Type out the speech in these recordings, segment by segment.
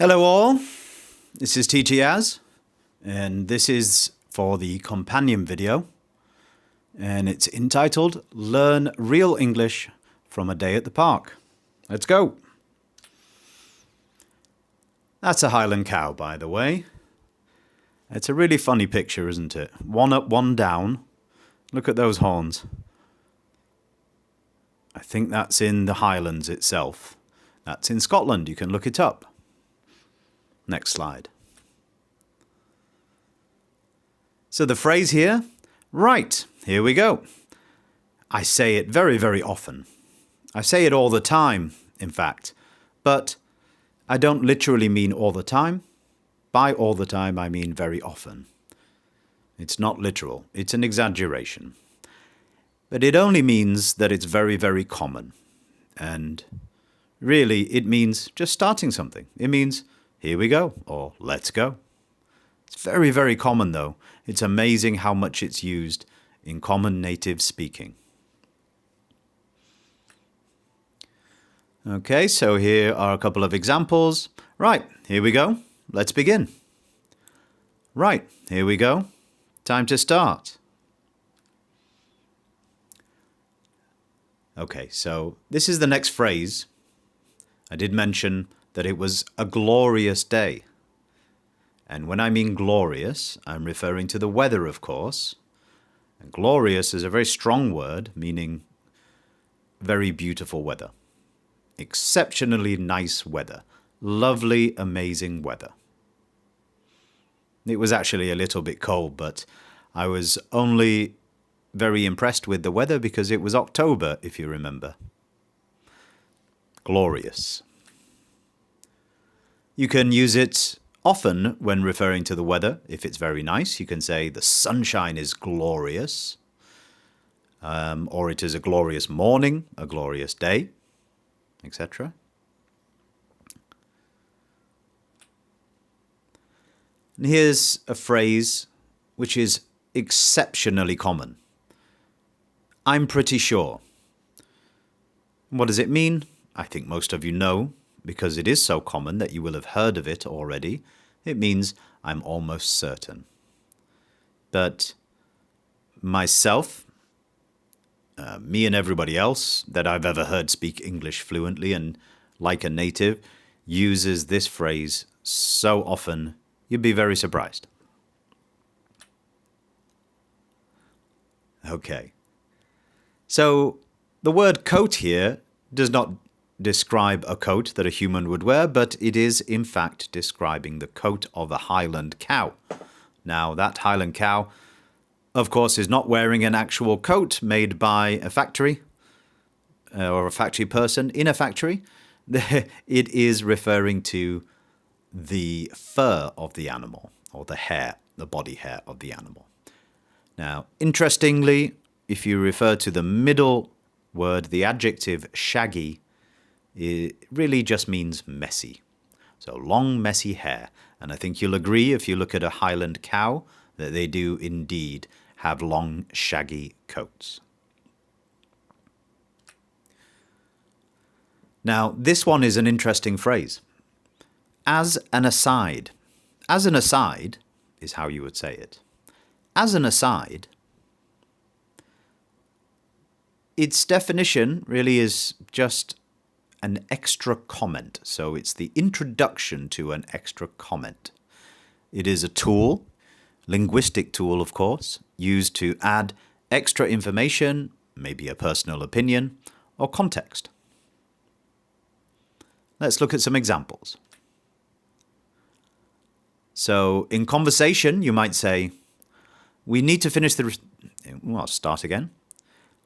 Hello all, this is Teacher Yaz, and this is for the companion video, and it's entitled Learn Real English from a Day at the Park. Let's go! That's a Highland cow, by the way. It's a really funny picture, isn't it? One up, one down. Look at those horns. I think that's in the Highlands itself. That's in Scotland, you can look it up. Next slide. So the phrase here, right, here we go. I say it very, very often. I say it all the time, in fact. But I don't literally mean all the time. By all the time, I mean very often. It's not literal. It's an exaggeration. But it only means that it's very, very common. And really, it means just starting something. It means here we go, or let's go. It's very, very common though. It's amazing how much it's used in common native speaking. Okay, so here are a couple of examples. Right, here we go. Let's begin. Right, here we go. Time to start. Okay, so this is the next phrase. I did mention that it was a glorious day. And when I mean glorious, I'm referring to the weather, of course. And glorious is a very strong word, meaning very beautiful weather. Exceptionally nice weather. Lovely, amazing weather. It was actually a little bit cold, but I was only very impressed with the weather because it was October, if you remember. Glorious. You can use it often when referring to the weather. If it's very nice, you can say the sunshine is glorious, or it is a glorious morning, a glorious day, etc. And here's a phrase which is exceptionally common. I'm pretty sure. What does it mean? I think most of you know, because it is so common that you will have heard of it already. It means I'm almost certain. But myself, me and everybody else that I've ever heard speak English fluently and like a native uses this phrase so often, you'd be very surprised. Okay. So the word coat here does not describe a coat that a human would wear, but it is in fact describing the coat of a Highland cow. Now that Highland cow, of course, is not wearing an actual coat made by a factory or a factory person in a factory. It is referring to the fur of the animal, or the hair, the body hair of the animal. Now, interestingly, if you refer to the middle word, the adjective shaggy, it really just means messy. So long, messy hair. And I think you'll agree if you look at a Highland cow that they do indeed have long, shaggy coats. Now, this one is an interesting phrase. As an aside. As an aside is how you would say it. As an aside, its definition really is just an extra comment. So it's the introduction to an extra comment. It is a tool, linguistic tool, of course, used to add extra information, maybe a personal opinion, or context. Let's look at some examples. So in conversation, you might say, we need to finish I'll start again.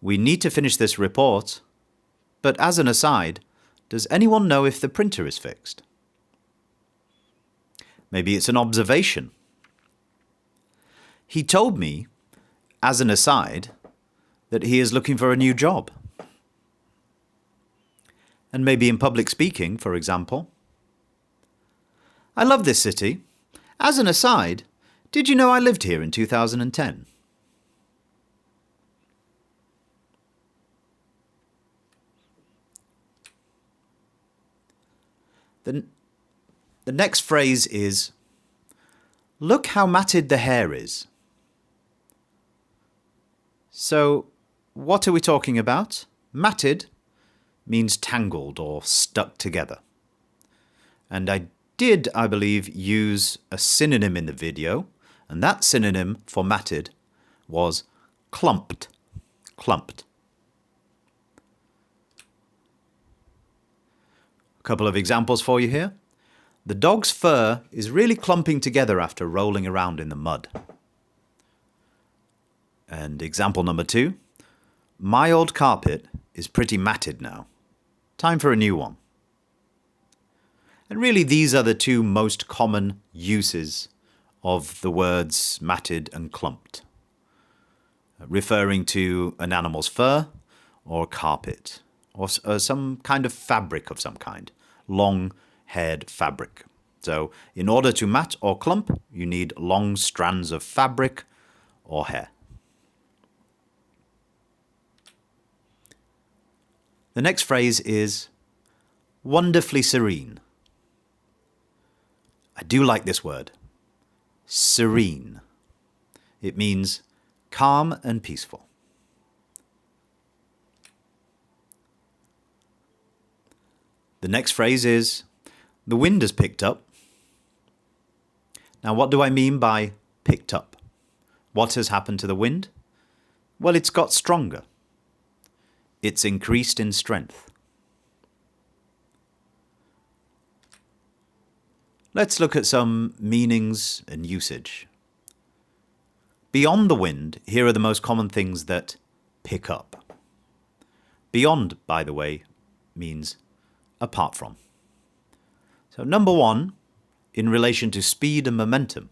We need to finish this report, but as an aside, does anyone know if the printer is fixed? Maybe it's an observation. He told me, as an aside, that he is looking for a new job. And maybe in public speaking, for example. I love this city. As an aside, did you know I lived here in 2010? The next phrase is, look how matted the hair is. So, what are we talking about? Matted means tangled or stuck together. And I believe, use a synonym in the video, and that synonym for matted was clumped. Clumped. A couple of examples for you here. The dog's fur is really clumping together after rolling around in the mud. And example number 2, my old carpet is pretty matted now. Time for a new one. And really these are the two most common uses of the words matted and clumped, referring to an animal's fur or carpet or some kind of fabric of some kind, long-haired fabric. So in order to mat or clump, you need long strands of fabric or hair. The next phrase is wonderfully serene. I do like this word, serene. It means calm and peaceful. The next phrase is, the wind has picked up. Now, what do I mean by picked up? What has happened to the wind? Well, it's got stronger. It's increased in strength. Let's look at some meanings and usage. Beyond the wind, here are the most common things that pick up. Beyond, by the way, means apart from. So number 1, in relation to speed and momentum.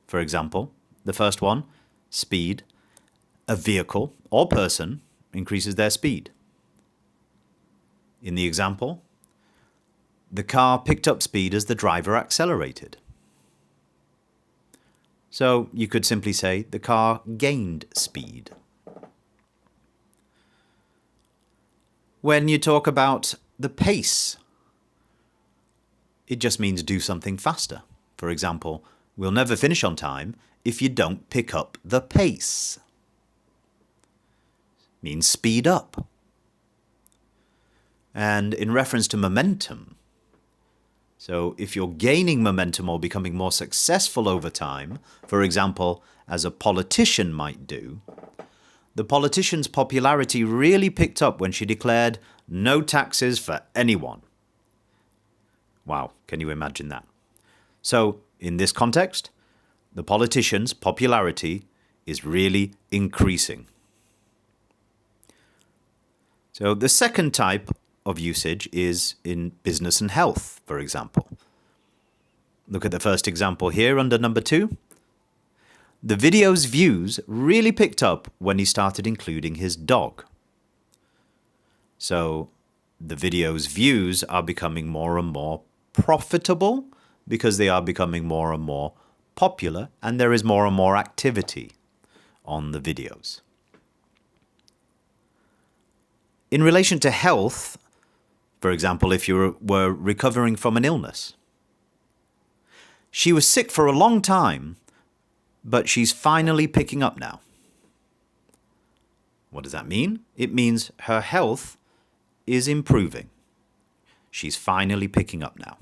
For example, the first one, speed. A vehicle or person increases their speed. In the example, the car picked up speed as the driver accelerated. So you could simply say the car gained speed. When you talk about the pace, it just means do something faster. For example, we'll never finish on time if you don't pick up the pace. Means speed up. And in reference to momentum, so if you're gaining momentum or becoming more successful over time, for example, as a politician might do, the politician's popularity really picked up when she declared no taxes for anyone. Wow, can you imagine that? So, in this context, the politician's popularity is really increasing. So, the second type of usage is in business and health, for example. Look at the first example here under number 2. The video's views really picked up when he started including his dog. So the video's views are becoming more and more profitable because they are becoming more and more popular and there is more and more activity on the videos. In relation to health, for example, if you were recovering from an illness, she was sick for a long time, but she's finally picking up now. What does that mean? It means her health is improving. She's finally picking up now.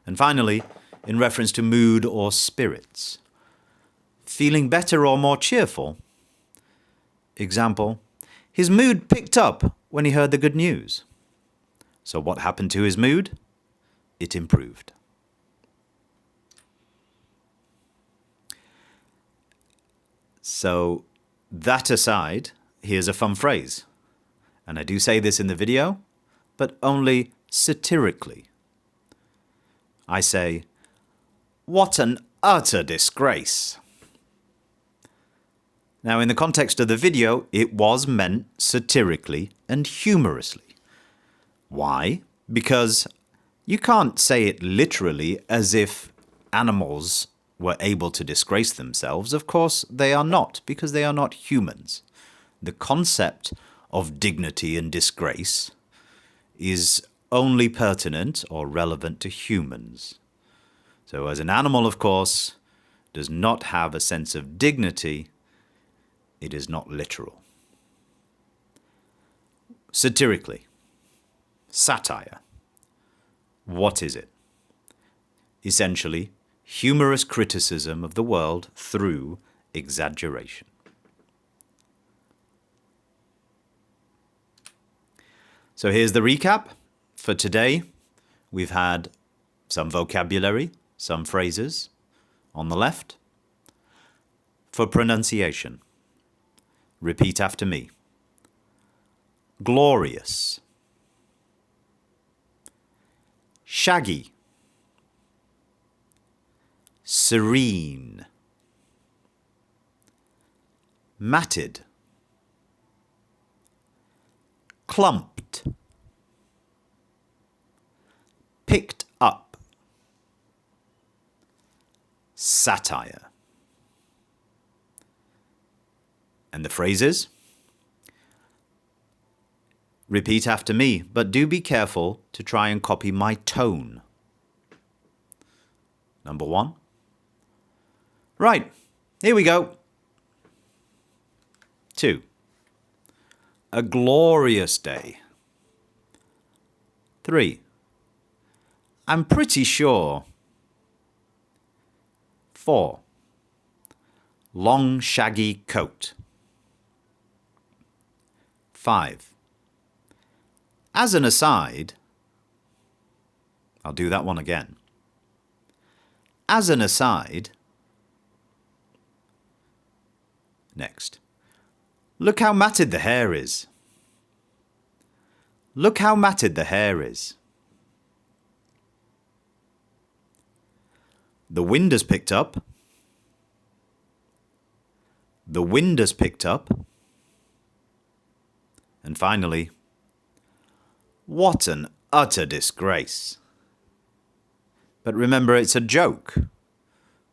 And finally, in reference to mood or spirits, feeling better or more cheerful. Example, his mood picked up when he heard the good news. So what happened to his mood? It improved. So that aside, here's a fun phrase. And I do say this in the video, but only satirically. I say, what an utter disgrace. Now, in the context of the video, it was meant satirically and humorously. Why? Because you can't say it literally as if animals were able to disgrace themselves. Of course, they are not, because they are not humans. The concept of dignity and disgrace is only pertinent or relevant to humans. So as an animal, of course, does not have a sense of dignity, it is not literal. Satirically, satire. What is it? Essentially, humorous criticism of the world through exaggeration. So here's the recap. For today, we've had some vocabulary, some phrases on the left. For pronunciation, repeat after me. Glorious. Shaggy. Serene. Matted. Clumped. Picked up. Satire. And the phrases? Repeat after me, but do be careful to try and copy my tone. Number 1. Right, here we go. 2. A glorious day. 3. I'm pretty sure. 4. Long shaggy coat. 5. As an aside, I'll do that one again. As an aside, next. Look how matted the hair is. Look how matted the hair is. The wind has picked up. The wind has picked up. And finally, what an utter disgrace. But remember, it's a joke.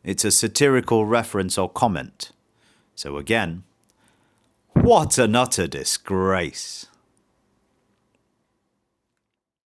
It's a satirical reference or comment. So again, what an utter disgrace.